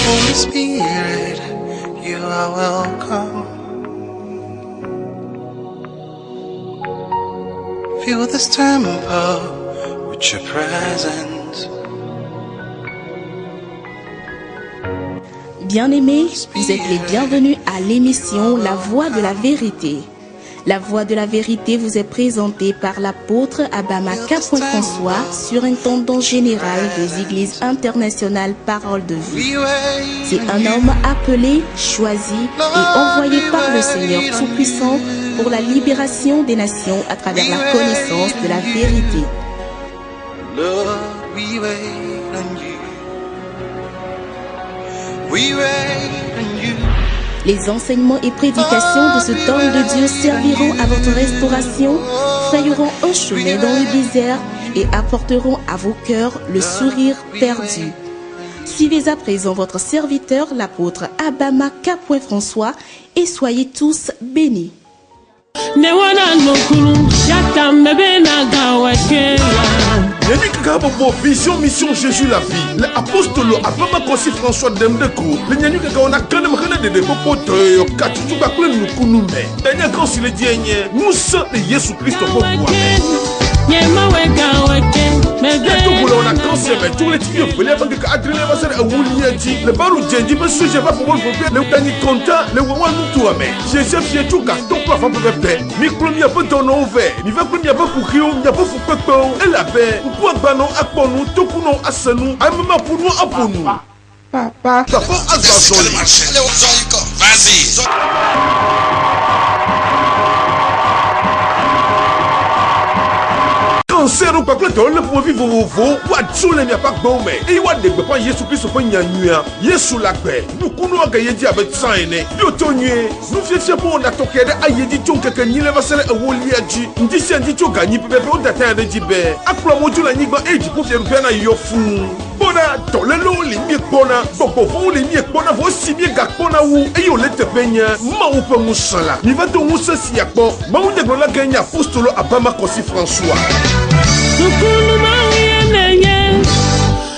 Holy Spirit, you are welcome. Fill this temple with your presence. Bien-aimés, vous êtes les bienvenus à l'émission La Voix de la Vérité. La Voix de la Vérité vous est présentée par l'apôtre Abama François, surintendant général des Églises internationales Parole de Vie. C'est un homme appelé, choisi et envoyé par le Seigneur Tout-Puissant pour la libération des nations à travers la connaissance de la vérité. Lord, we wait on you. We wait on you. Les enseignements et prédications de cet homme de Dieu serviront à votre restauration, frayeront un chemin dans le désert et apporteront à vos cœurs le sourire perdu. Suivez à présent votre serviteur, l'apôtre Abama François, et soyez tous bénis. Vision mission Jésus la vie. L'apôtre Abama François Demdeko. Le nyani kaka on a quand même rien de popote yo katutu ba kule nukunu me. Danya quand il dit nye Moussa de Jésus Christ pour moi. On a cancer mais tous les types veulent pas que Adrien va ser awulia dit le baru djendi be sujet pas pour moi le tani content le wawa nous tout mais Jésus fait tout ka donc pas pour bébé mi premier peu ton ouvert mi va premier peu pour rio mi pas pour pepo et la paix pour banon akponu to pour nous asenu a même pour nous aponu papa Vas-y. cancer ou pas que le pour vivre vous wa tsoule mi pas bon mais et wa de pas Jésus Christ pour nyanyua Yesu la paix nous kuno ga yedi avec sang ene yo tonye nous fiefie pour na tokede ayedi tonke ke nyile va sele ewoli aji ndi se ndi to ganyi bebe o data na jibe akwa moju la nyigba eji pour faire bien na yo fun bona to le lo li mi bona bobo fo li mi bona vo si mi ga bona wu e yo le te benya ma ou pe musala ni va to musa si yakpo ma u de la ganya apostolo Abama François.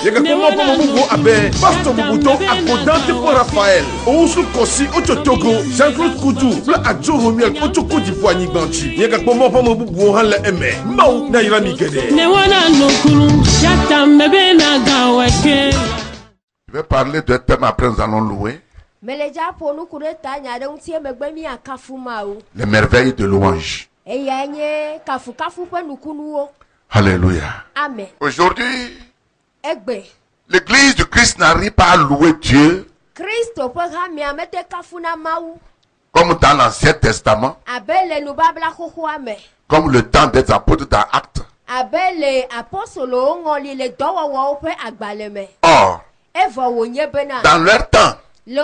Yega comment pour Moubou Abe, Pastor Moubouton, Akodante pour Raphaël, Ousu Kossi, Ototogo, Jean-Claude Koudou, Bla Adjo Romiel, Otoko di Poigny Banchi. Yega comment pour Moubou Han le aimé, Maou Naira Mikede. Je vais parler de thème après nous allons louer. Les merveilles de louange. Alléluia. Amen. Aujourd'hui, l'Église du Christ n'arrive pas à louer Dieu comme dans l'Ancien Testament, comme le temps des apôtres dans Actes. Or, dans leur temps, il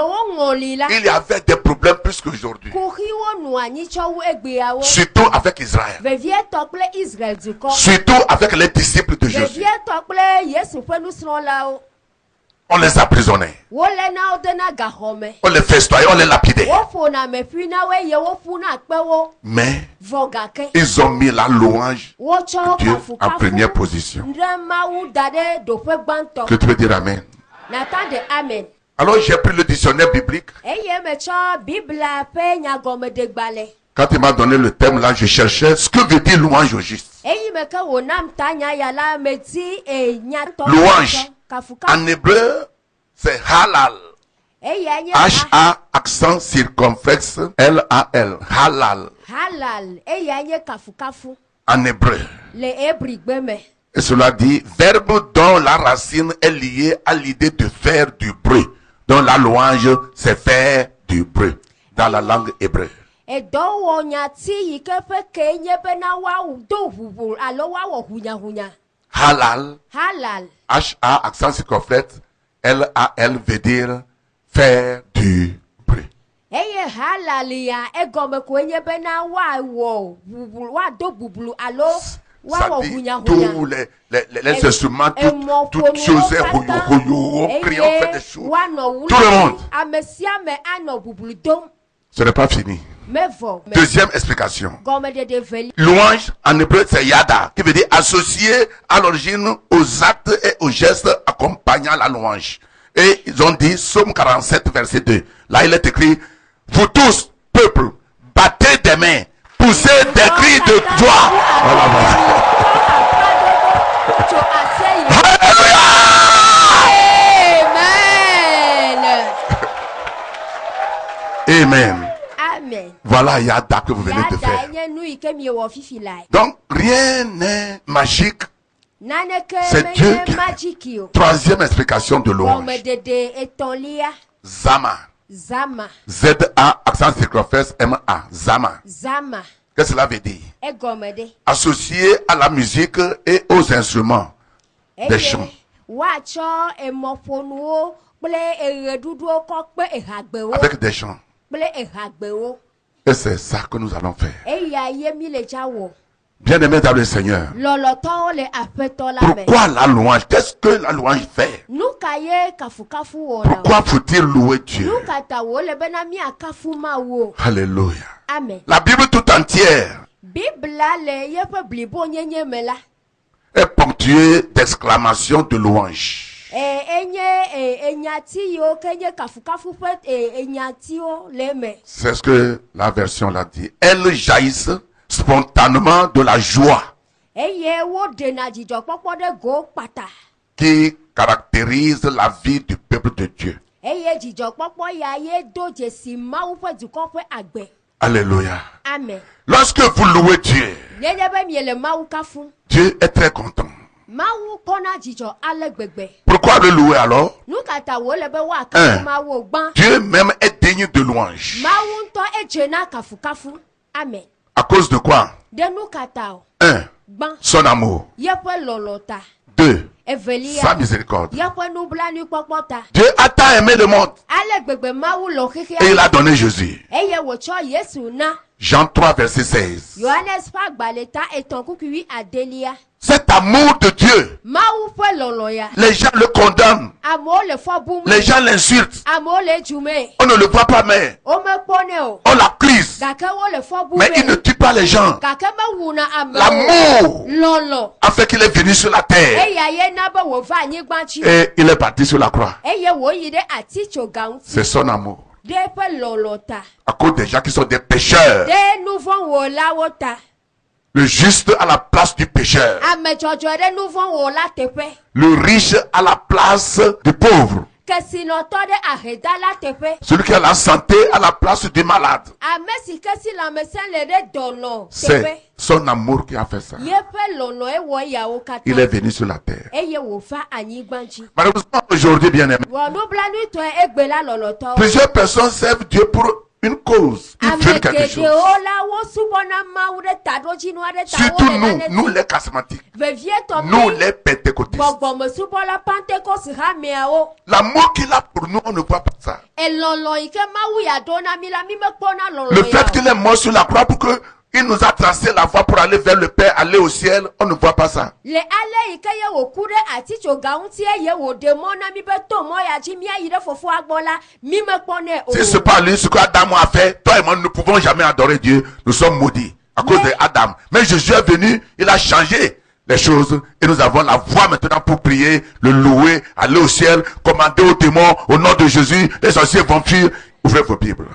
y avait des problèmes plus qu'aujourd'hui. Surtout avec Israël. Surtout avec les disciples de Jésus. On les emprisonnait. On les festoyait, on les lapidait. Mais ils ont mis la louange de Dieu en première position. Que tu veux dire Amen? Alors j'ai pris le dictionnaire biblique. Quand il m'a donné le thème là, je cherchais ce que veut dire louange au juste. Louange, en hébreu, c'est halal. H-A, accent circonflexe, L-A-L. Halal. En hébreu. Et cela dit, verbe dont la racine est liée à l'idée de faire du bruit. Donc la louange, c'est faire du bruit dans la langue hébreu. Halal, H-A, accent circonflexe, L-A-L veut dire faire du bruit. Ça dit tous les instruments, toutes choses, criant, fait des choses. Tout le monde. Ce n'est pas fini. Deuxième explication. Louange en hébreu c'est yada, qui veut dire associé à l'origine aux actes et aux gestes accompagnant la louange. Et ils ont dit, Psaume 47, verset 2. Là, il est écrit, vous tous, peuple, battez des mains, poussez des cris de joie. Voilà, voilà. Amen. Amen. Voilà, Yada que vous venez de faire. Donc, rien n'est magique. C'est Dieu qui... Troisième explication de louange. Zama. Z-A, accent circonflexe, M-A. Zama. Qu'est-ce que cela veut dire? Associé à la musique et aux instruments des chants. Avec des chants. Et c'est ça que nous allons faire. Bien-aimés dans le Seigneur. Pourquoi la louange? Qu'est-ce que la louange fait? Pourquoi faut-il louer Dieu? Alléluia. Amen. La Bible tout entière est ponctuée d'exclamations de louange. C'est ce que la version l'a dit. Elles jaillissent spontanément de la joie qui caractérise la vie du peuple de Dieu. Alléluia. Amen. Lorsque vous louez Dieu, Dieu est très content. Pourquoi le louer alors? Dieu même est digne de louange. Amen. À cause de quoi? 1. Son amour. 2. Sa miséricorde. Dieu a tant aimé le monde et il a donné Jésus. Jean 3, verset 16. Cet amour de Dieu, les gens le condamnent, les gens l'insultent, on ne le voit pas, mais on l'accuse, mais il ne tue pas les gens. L'amour a fait qu'il est venu sur la terre et il est parti sur la croix. C'est son amour. À cause des gens qui sont des pécheurs, le juste à la place du pécheur, le riche à la place du pauvre, celui qui a la santé à la place du malade. C'est son amour qui a fait ça. Il est venu sur la terre. Malheureusement, aujourd'hui, bien aimé, plusieurs personnes servent Dieu pour une cause. Ils veulent quelque chose. Surtout nous les charismatiques, nous les pentecôtistes. L'amour qu'il a pour nous, on ne voit pas ça. Le fait qu'il est mort sur la croix pour que il nous a tracé la voie pour aller vers le Père, aller au ciel, on ne voit pas ça. Si c'est pas lui, ce qu'Adam a fait, toi et moi, nous ne pouvons jamais adorer Dieu. Nous sommes maudits à cause d'Adam. Mais Jésus est venu, il a changé les choses et nous avons la voix maintenant pour prier, le louer, aller au ciel, commander aux démons au nom de Jésus. Les sorciers vont fuir. Ouvrez vos Bibles.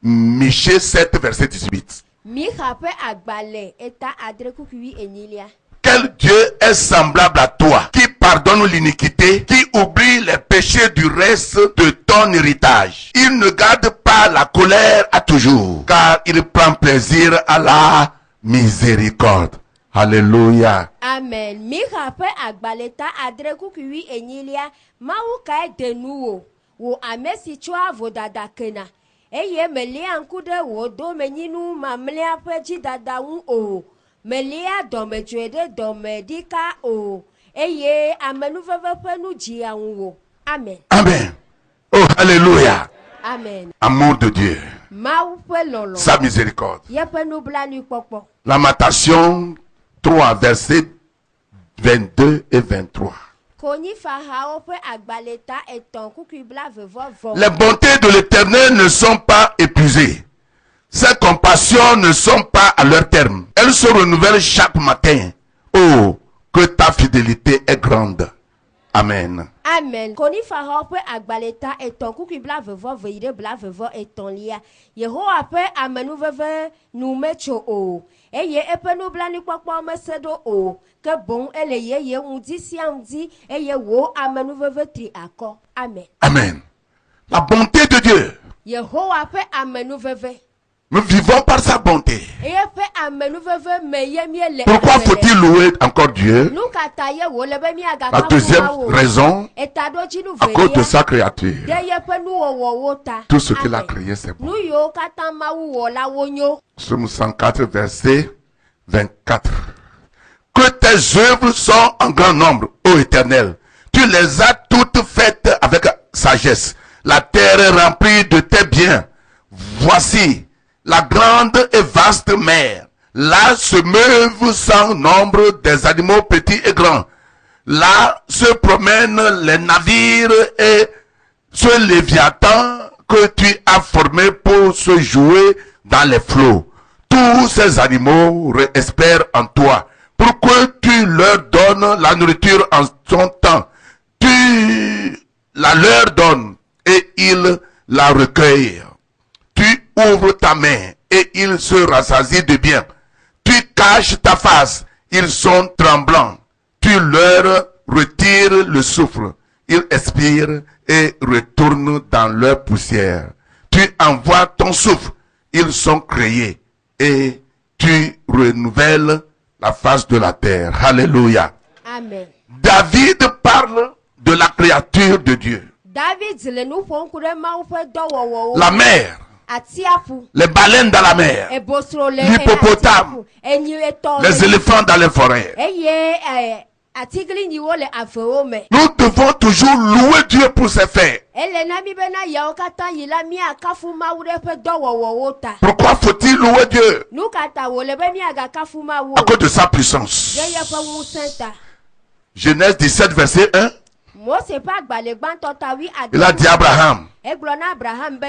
Michée 7, verset 18. Quel Dieu est semblable à toi, qui pardonne l'iniquité, qui oublie les péchés du reste de ton héritage. Il ne garde pas la colère à toujours, car il prend plaisir à la miséricorde. Alléluia. Amen. Mirape agbaleta adre kukiwi enilia mauka denuo wo amesi chwa vodada kena. Eye melia nkude wo do meninu mamlia peji dada o. Melia dome twede dome dika o. Eye amenu veve nu jia wo. Amen. Amen. Oh, alléluia. Amen. Amour de Dieu. Sa miséricorde. Lamentation 3, versets 22 et 23. Les bontés de l'Éternel ne sont pas épuisées. Ses compassions ne sont pas à leur terme. Elles se renouvellent chaque matin. Oh, que ta fidélité est grande. Amen. Amen. Koni fara pe agbaleta eton kuki bla vevo veide bla vevo eton lia. Yehowa pe amenu veve nou mecho o. Eye epe nou bla ni kwakwa mesedo o. Que bon ele ye on dit si on dit eye wo amenu veve tri akko. Amen. Amen. La bonté de Dieu. Yehowa pe amenu veve. Nous vivons par sa bonté. Pourquoi faut-il louer encore Dieu? La deuxième raison, à cause de sa créature. Tout ce qu'il a créé, c'est bon. Psaume 104, verset 24. Que tes œuvres sont en grand nombre, ô Éternel. Tu les as toutes faites avec sagesse. La terre est remplie de tes biens. Voici la grande et vaste mer. Là se meuvent sans nombre des animaux petits et grands. Là se promènent les navires et ce léviathan que tu as formé pour se jouer dans les flots. Tous ces animaux espèrent en toi pour que tu leur donnes la nourriture en son temps. Tu la leur donnes et ils la recueillent. Tu ouvres ta main et ils se rassasient de bien. Tu caches ta face, ils sont tremblants. Tu leur retires le souffle. Ils expirent et retournent dans leur poussière. Tu envoies ton souffle, ils sont créés et tu renouvelles la face de la terre. Alléluia. Amen. David parle de la créature de Dieu. La mer. Les baleines dans la mer, l'hippopotame, les éléphants dans les forêts. Nous devons toujours louer Dieu pour ses faits. Pourquoi faut-il louer Dieu? À cause de sa puissance. Genèse 17, verset 1. Il a dit à Abraham,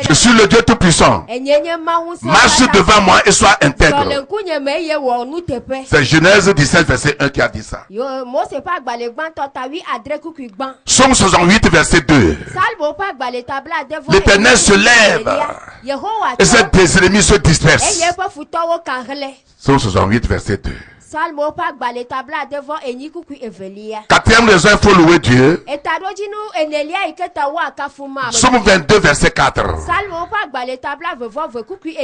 je suis le Dieu Tout-Puissant. Marche devant moi et sois intègre. C'est Genèse 17, verset 1 qui a dit ça. Psaume 68, verset 2. L'Éternel se lève et ses ennemis se dispersent. Psaume 68, verset 2. Quatrième raison, il faut louer Dieu. Psaume 22, verset 4.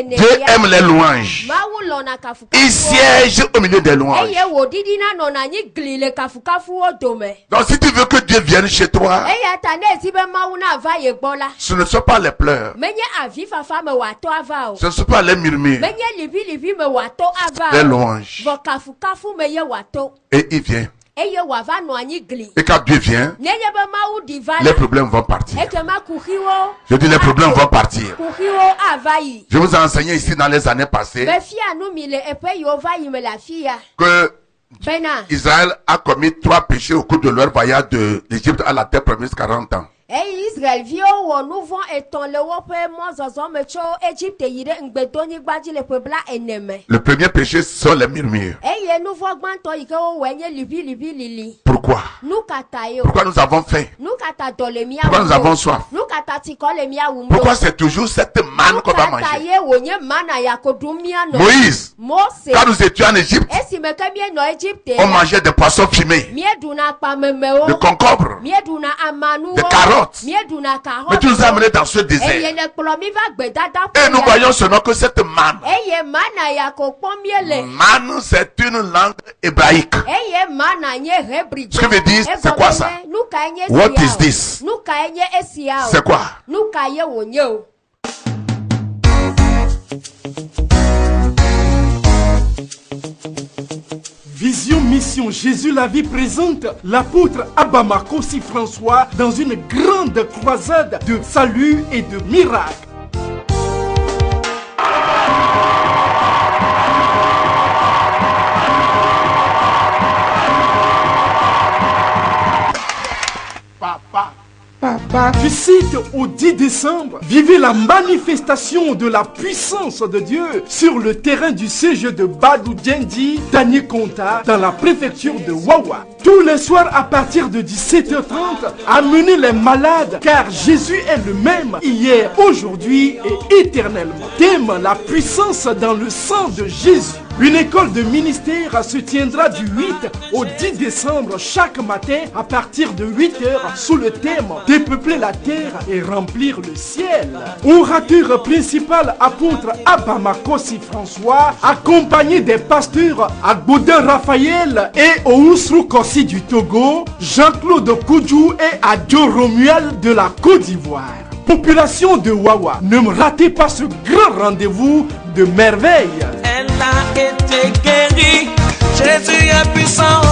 Dieu aime les louanges. Il siège au milieu des louanges. Donc si tu veux que Dieu vienne chez toi, ce ne sont pas les pleurs, ce ne sont pas les murmures, les louanges. Et il vient. Et quand Dieu vient, les problèmes vont partir. Je dis les problèmes vont partir. Je vous ai enseigné ici dans les années passées que Israël a commis 3 péchés au cours de leur voyage de l'Égypte à la terre promise 40 ans. Le premier péché sont les murmures. Pourquoi? Pourquoi nous avons faim? Pourquoi nous avons soif? Pourquoi c'est toujours cette manne qu'on va manger? Moïse, quand nous étions en Égypte, on mangeait des poissons fumés, de concombres, de carottes. Mais tu nous as amenés dans ce désert. Et nous voyons seulement que cette manne, manne, c'est une langue hébraïque. Ce que veut dire, c'est quoi ça? What is this? C'est quoi? Vision Mission Jésus la vie présente l'apôtre Abba Makosi François dans une grande croisade de salut et de miracles. Papa, Papa. Du 7 au 10 décembre, vivez la manifestation de la puissance de Dieu sur le terrain du siège de Badou Djendi, Daniel Konta, dans la préfecture de Wawa. Tous les soirs à partir de 17h30, amenez les malades, car Jésus est le même hier, aujourd'hui et éternellement. Thème: la puissance dans le sang de Jésus. Une école de ministère se tiendra du 8 au 10 décembre chaque matin à partir de 8h sous le thème dépeupler la terre et remplir le ciel. Orateur principal, apôtre Abamakosi François, accompagné des pasteurs Agboudin Raphaël et Oussrou Kossi du Togo, Jean-Claude Koudjou et Adio Romuald de la Côte d'Ivoire. Population de Wawa, ne ratez pas ce grand rendez-vous de merveille. Elle a été guérie, Jésus est puissant,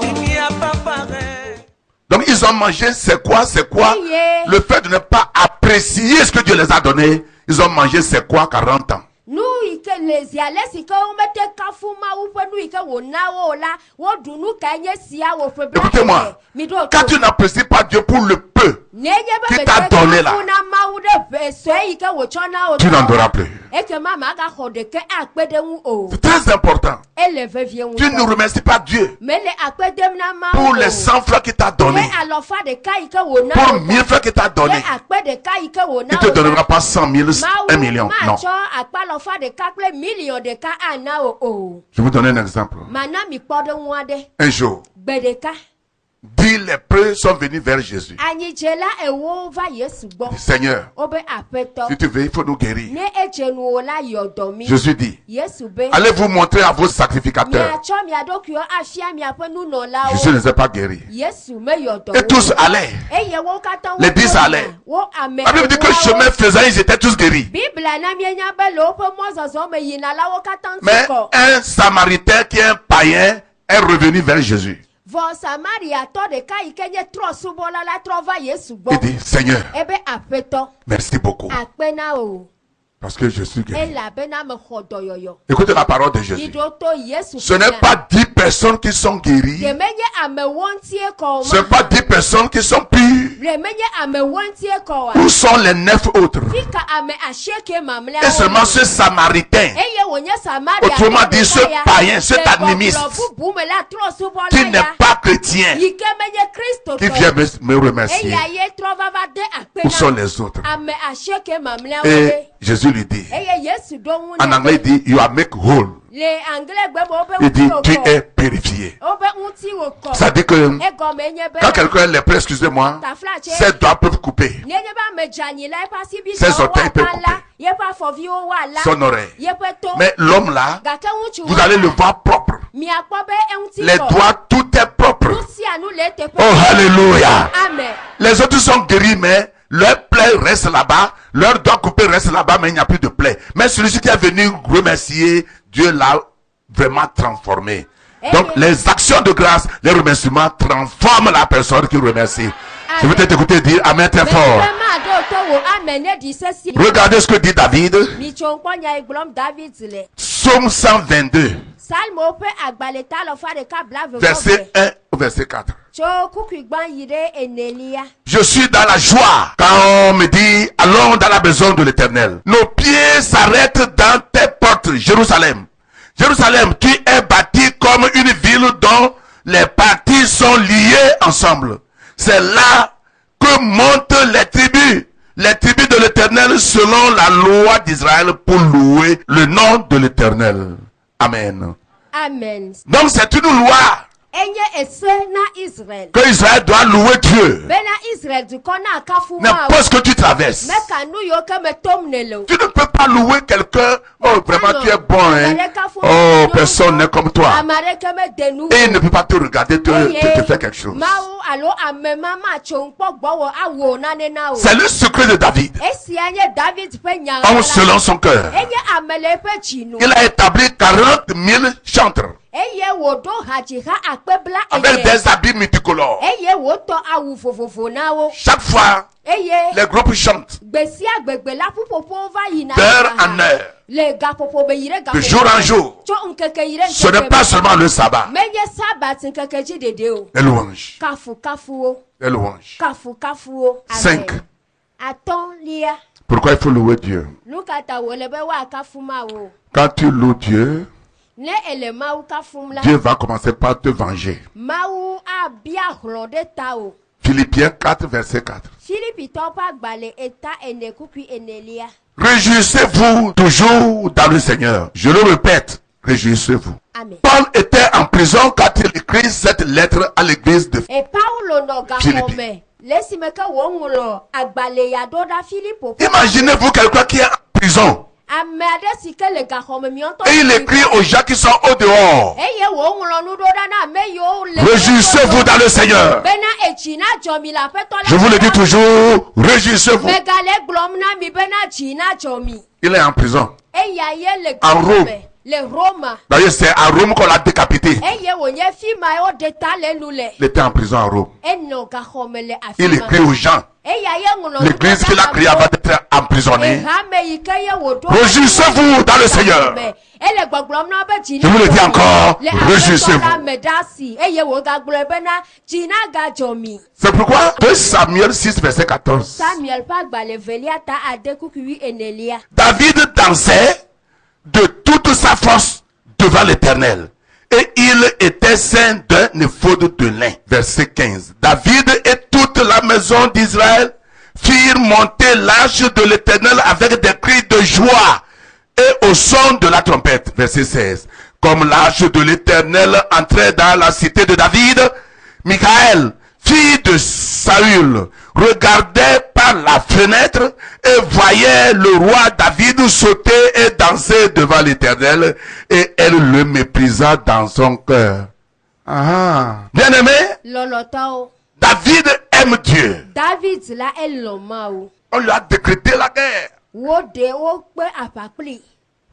il n'y a pas pareil. Donc ils ont mangé, c'est quoi? Le fait de ne pas apprécier ce que Dieu les a donné. Ils ont mangé, c'est quoi? 40 ans. Nous, les si on mettait Kafuma ou nous, Écoutez-moi, quand tu n'apprécies pas Dieu pour le peu qu'il t'a donné là, tu n'en auras plus. C'est très important. Tu ne remercies pas Dieu pour les 100 francs qu'il t'a donné, pour 1000 francs qu'il t'a donné. Il ne te donnera pas 100 000, 1 million. Non. Je vous donne un exemple. Un jour, 10 lépreux sont venus vers Jésus. Seigneur, si tu veux, il faut nous guérir. Jésus dit, allez vous montrer à vos sacrificateurs. Jésus ne les a pas guéris. Et tous allaient. Les 10 allaient. La Bible dit que chemin faisant, ils étaient tous guéris. Mais un Samaritain qui est un païen est revenu vers Jésus. Il dit, Seigneur, merci beaucoup, parce que je suis guéri. Écoutez la parole de Jésus. Ce n'est pas 10 personnes qui sont guéries. Ce n'est pas 10 personnes qui sont pures. Où sont les 9 autres? Et seulement ce Samaritain, autrement dit ce païen, cet animiste, qui n'est pas chrétien, qui vient me remercier. Où sont les autres? Et Jésus lui dit, en anglais il dit, you are make whole. Il dit, tu es purifié. Ça dit que quand quelqu'un est lépreux, excusez-moi, ses doigts peuvent couper, ses orteils peuvent couper, son oreille. Mais l'homme là, vous allez le voir propre. Les doigts, tout est propre. Oh, alléluia. Les autres sont guéris, mais leur plaie reste là-bas, leur doigt coupé reste là-bas, mais il n'y a plus de plaie. Mais celui qui est venu remercier, Dieu l'a vraiment transformé. Donc les actions de grâce, les remerciements transforment la personne qui remercie. Je vais t'écouter dire Amen très fort. Regardez ce que dit David. Psaume 122. Verset 1 au verset 4. Je suis dans la joie quand on me dit allons dans la maison de l'Éternel. Nos pieds s'arrêtent dans tes portes, Jérusalem. Jérusalem, tu es bâti comme une ville dont les parties sont liées ensemble. C'est là que montent les tribus de l'Éternel selon la loi d'Israël pour louer le nom de l'Éternel. Amen. Amen. Donc c'est une loi que Israël doit louer Dieu. N'importe ce que tu traverses, tu ne peux pas louer quelqu'un. Oh, vraiment tu es bon, hein? Oh, personne n'est comme toi. Et il ne peut pas te regarder, te faire quelque chose. C'est le secret de David. Homme selon son cœur. Il a établi 40 000 chantres. eye wo do hajiha akpebla avec des habits multicolores. eye wo to awu fofofo na wo Chaque fois, eye les groupes chantent gbesi agbegbe la pupopo va yina d'heure en heure, le gapopo be yire gapopo de jour en jour. cho nkeke yire Ce n'est pas seulement le sabbat. menye sabat nkeke ji dede o Les louanges. kafu kafu o Les louanges. kafu kafu o 5. aton lia Pourquoi il faut louer Dieu? lukata wo le be wa kafu ma wo Quand tu loues Dieu, ne ele mawu kafu mla Dieu va commencer par te venger. mawu abia hlode ta o Philippiens 4, verset 4. Philippi topa gbale eta ene kupi enelia Réjouissez-vous toujours dans le Seigneur. Je le répète, réjouissez-vous. amen Paul était en prison quand il écrit cette lettre à l'église de e paulo no ga Philippi. home lesi meka wo ngulo agbale ya do da Philippo Imaginez-vous quelqu'un qui est en prison amade sike le ga home mi onto et il écrit aux gens qui sont au dehors. eye wo ngulo nu do da na me yo le Réjouissez-vous dans le Seigneur. bena echina jomi la peto la Je vous le dis toujours, réjouissez-vous. megale glom na mi bena china jomi Il est en prison. eya ye le En Rome. le Roma D'ailleurs, c'est à Rome qu'on l'a décapité. eye wo nye fi ma o de ta le lule Il était en prison à Rome. eno ga home le Il afima écrit aux gens. eya ye ngulo L'église qu'il a créée avant d'être emprisonné. Réjouissez-vous dans le Seigneur. Je vous le dis encore, réjouissez-vous. C'est pourquoi 2 Samuel 6, verset 14. David dansait de toute sa force devant l'Éternel. Et il était ceint d'un éphod de lin. Verset 15. David et toute la maison d'Israël firent monter l'arche de l'Éternel avec des cris de joie et au son de la trompette. Verset 16. Comme l'arche de l'Éternel entrait dans la cité de David, Michaël, fille de Saül, regardait par la fenêtre et voyait le roi David sauter et danser devant l'Éternel, et elle le méprisa dans son cœur. Bien aimé, David aime Dieu. David la elomao. On lui a décrété la guerre.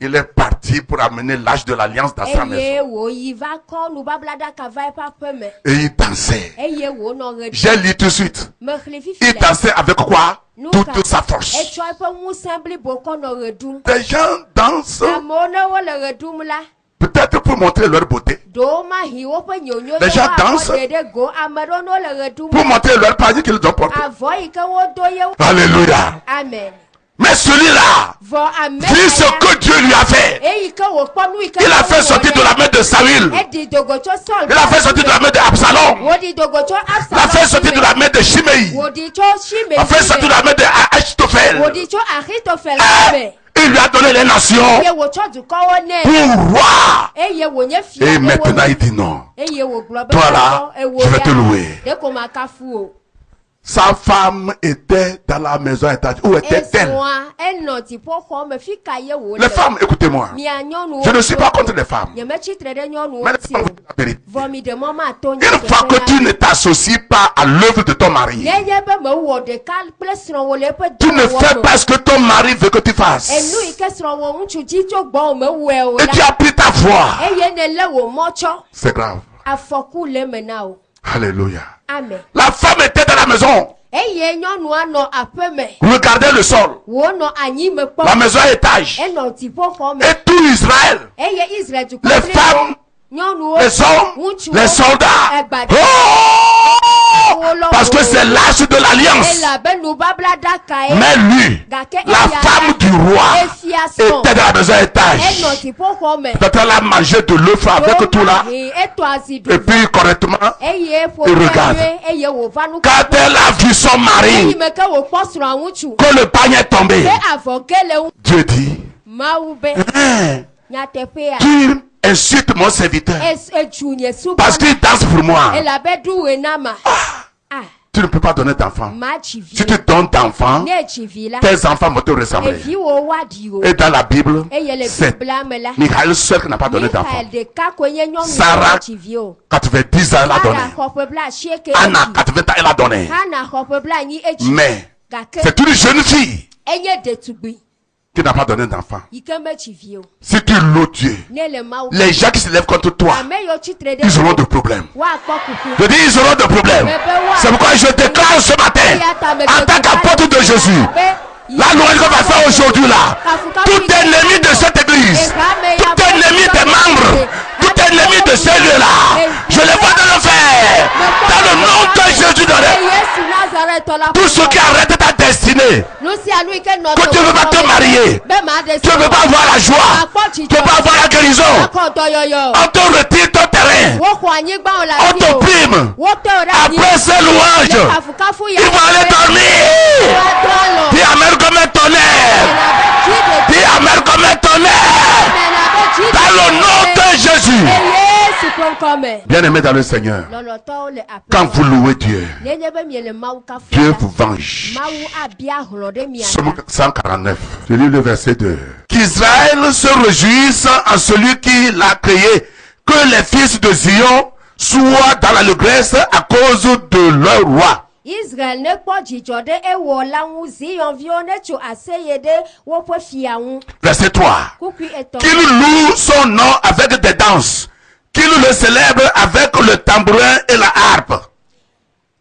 Il est parti pour amener l'âge de l'alliance dans sa maison. Et il dansait. J'ai lu tout de suite. Il dansait avec quoi? Toute sa force. Des gens dansent peut-être pour montrer leur beauté. Les gens dansent pour montrer leur panier qu'ils ont porté. Alléluia. Amen. Mais celui-là, vu ce que Dieu lui a fait, il a fait sortir de la main de Saül. Il a fait sortir de la main d'Absalom. Il a fait sortir de la main de Shimei. Il a fait sortir de la main de Achitophel. Il lui a donné les nations pour roi. Et maintenant il dit non. Toi là, je vais te louer. Sa femme était dans la maison étage. Où était-elle? Les femmes, écoutez-moi. Je ne suis pas contre les femmes. Mais les femmes, vous dites la vérité. Une fois que tu ne t'associes pas à l'œuvre de ton mari, tu ne fais pas ce que ton mari veut que tu fasses. Et tu as pris ta voix. C'est grave. Alléluia. Amen. La femme était dans la maison. Regardez le sol. La maison à étage. Et tout Israël. Les femmes, les hommes, les soldats. Oh! Parce que c'est l'âge de l'alliance. Mais lui, la femme du roi, était dans la maison à étage. Peut-être elle a mangé de l'œuf avec tout là. Et puis correctement, il regarde. Quand elle a vu son mari, que le panier est tombé, Dieu dit, tu insultes mon serviteur parce qu'il danse pour moi. Tu ne peux pas donner d'enfant. Si tu donnes d'enfant, tes enfants vont te ressembler. Et dans la Bible, c'est Michaël seul qui n'a pas donné d'enfant. Sarah, 90 ans, elle a donné. Anna, 80 ans, elle a donné. Mais c'est une jeune fille qui n'a pas donné d'enfant. Ikeme chivio. Si tu loues Dieu, Nele mau. les gens qui se lèvent contre toi, Ameyo chitrede. ils auront des problèmes. Wa kokuku. Je dis, ils auront des problèmes. C'est pourquoi je déclare ce matin, en tant qu'apôtre de Jésus, la louange qu'on va faire aujourd'hui là, tout ennemi de cette église, tout ennemi des membres, tout ennemi de ce lieu-là, je les vois dans l'enfer, dans le nom de Jésus de Nazareth. Tout ce qui arrête ta destinée, que tu ne veux pas te marier, tu ne veux pas avoir la joie, tu ne veux pas avoir la guérison, on te retire ton terrain, on te prime. Après ces louanges, ils vont aller dormir. Dis amen comme un tonnerre. Dis amen comme un tonnerre. Dans le nom de Jésus. Bien-aimé dans le Seigneur, quand vous louez Dieu, Dieu vous venge. Somme 149, je lis le verset 2. Qu'Israël se réjouisse en celui qui l'a créé, que les fils de Zion soient dans l'allégresse à cause de leur roi. Israël ne peut pas dire ewo la Zion vione tu aseye de wopo fiaou. Verset 3. Qu'il loue son nom avec des danses, qu'il le célèbre avec le tambourin et la harpe.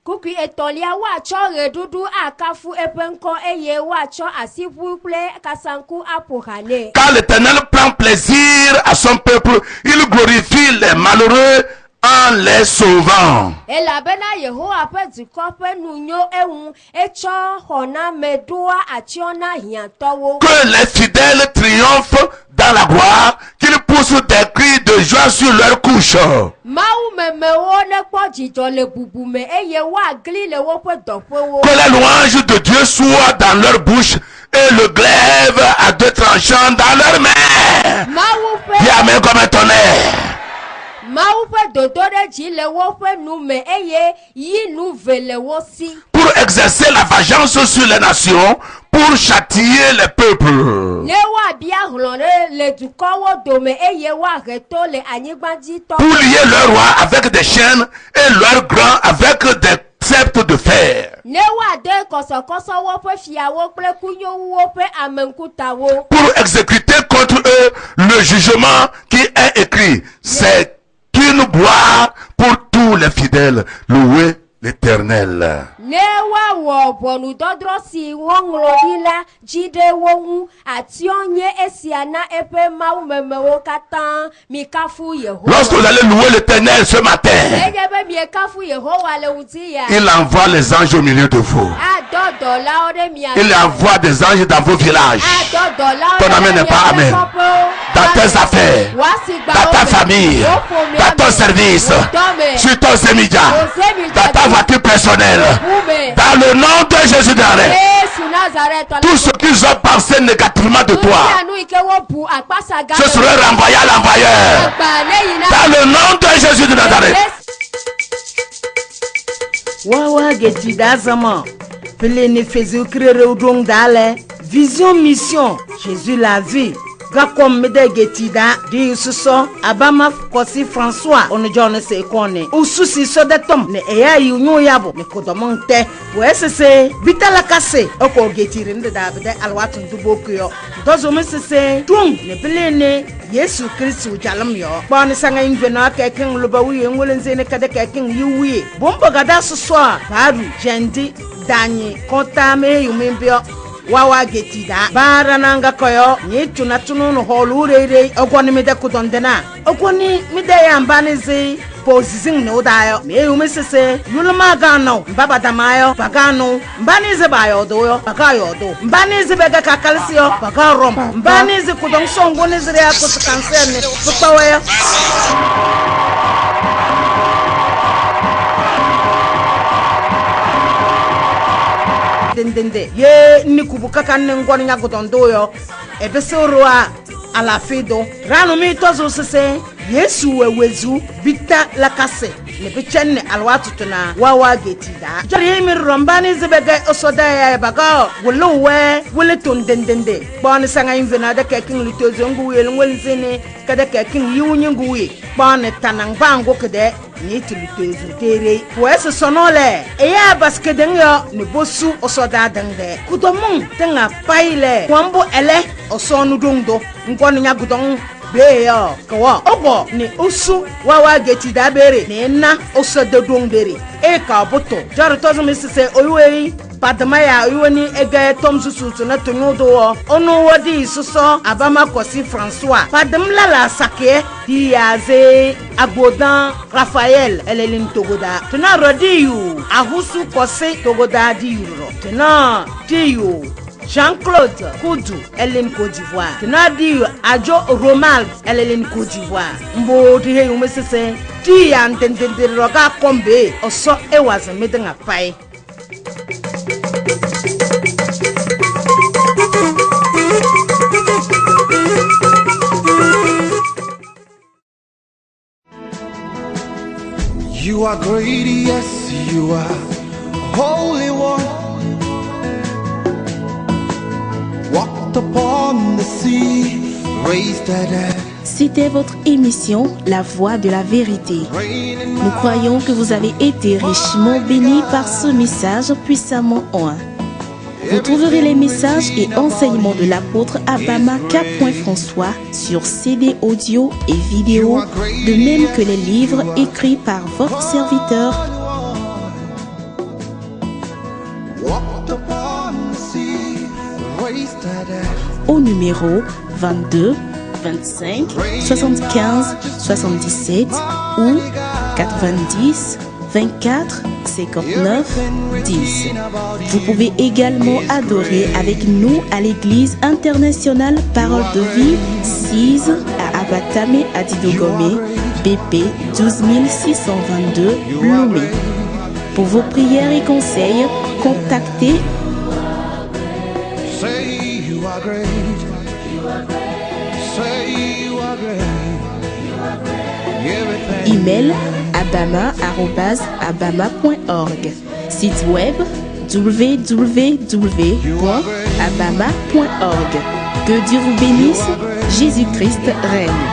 Kuki etolia wa cho redudu akafu epenko eye wa cho asipuple kasanku apohane. Car l'Éternel prend plaisir à son peuple, il glorifie les malheureux en les sauvant. Et la bena Yehowa pe du kope nunyo eun echo hona medua ationa hiantowo. Que les fidèles triomphent dans la gloire, qu'ils poussent des cris de joie sur leurs couches. Mau memewo ne po jijo le bubume eye wa gli le wo pe dopewo. Que la louange de Dieu soit dans leur bouche et le glaive à deux tranchants dans leurs mains. Mau pe. Dis amen comme un tonnerre. Pour exercer la vengeance sur les nations, pour châtier les peuples, pour lier leurs rois avec des chaînes et leurs grands avec des sceptres de fer, pour exécuter contre eux le jugement qui est écrit. C'est une gloire pour tous les fidèles. Louez l'Éternel. Lorsque vous allez louer l'Éternel ce matin, il envoie les anges au milieu de vous. Il envoie des anges dans vos villages. Ton amen n'est pas amen. Dans tes affaires, dans ta famille, dans ton service, sur ton sémédia, dans ta voiture personnelle. Dans le nom de Jésus de Nazareth, tout ce qu'ils ont pensé négativement de toi, ce serait renvoyé à l'envoyeur. Dans le nom de Jésus de Nazareth. Wawa geti d'azama, pelene faisait créer au don d'aller. Vision mission, Jésus la vie. Gakom mede getida di suso abama kosi François on John se kone ususi so de tom ne eya yunyo yabo ne kodomonte wesese bitala kase oko getire nde David alwatu ndubokyo dozo mesese tung ne belene Yesu Kristo jalam yo bon sanga ingve no akeken loba wiye ngolenze ne kade keken yiwie bombo gada suso baru jendi danyi kontame yumimbio wawa getida bara nanga koyo ni tunatunu no holurere ogwoni mede kudondena ogwoni mide ya mbanizi pozizing no dayo me umesese yulma gano baba damayo bagano mbanizi bayo doyo bagayo do mbanizi bega kakalsio bagarom mbanizi kudong songo ni zire akuskansene fupawe dende ye nikubuka kan ngoni nyagodondo yo ebesoroa ala fedo ranu mi tozo sese Yesu wewezu bita lakase ne bichen alwatu tuna wawa getida jari mi rombani zibega osoda ya baga wuluwe wulitun dendende bon sanga invena da kekin litozo nguwe ngwelzene kada kekin yiwunye nguwe bon tanang bango kede ni tilitozo tere wese sonole eya baske denyo ne bosu osoda dangde kudomung tenga paile wambo ele osonu dongdo ngwonu nya gudong beyo kawa obo ni usu wawa geti da bere ni na oso de dongdere e ka boto jar tozo misise oywe padamaya oyweni ege tom susu na tunudo onu wodi suso abama kosi François padamla la sake di yaze agodan Raphaël elelin togoda tuna rodiyu ahusu kosi togoda di yuro tuna diyu Jean-Claude Koudou, Hélène Côte d'Ivoire. Tenadi Adjo Romal, Hélène Côte d'Ivoire. Mbo di he umesese di antende roga kombe oso ewaza medenga pai. You are great, yes, you are holy one. Walked upon the sea, raised the dead. C'était votre émission La Voix de la Vérité. Nous croyons que vous avez été richement bénis par ce message puissamment oint. Vous trouverez les messages et enseignements de l'apôtre Abama K. François sur CD audio et vidéo, de même que les livres écrits par votre serviteur. Au numéro 22 25 75 77 ou 90 24 59 10. Vous pouvez également adorer avec nous à l'église internationale Parole de Vie 6 à Abatame à Didogome, BP 12622 Lomé. Pour vos prières et conseils, contactez email abama@abama.org, site web www.abama.org. Que Dieu vous bénisse, Jésus-Christ règne.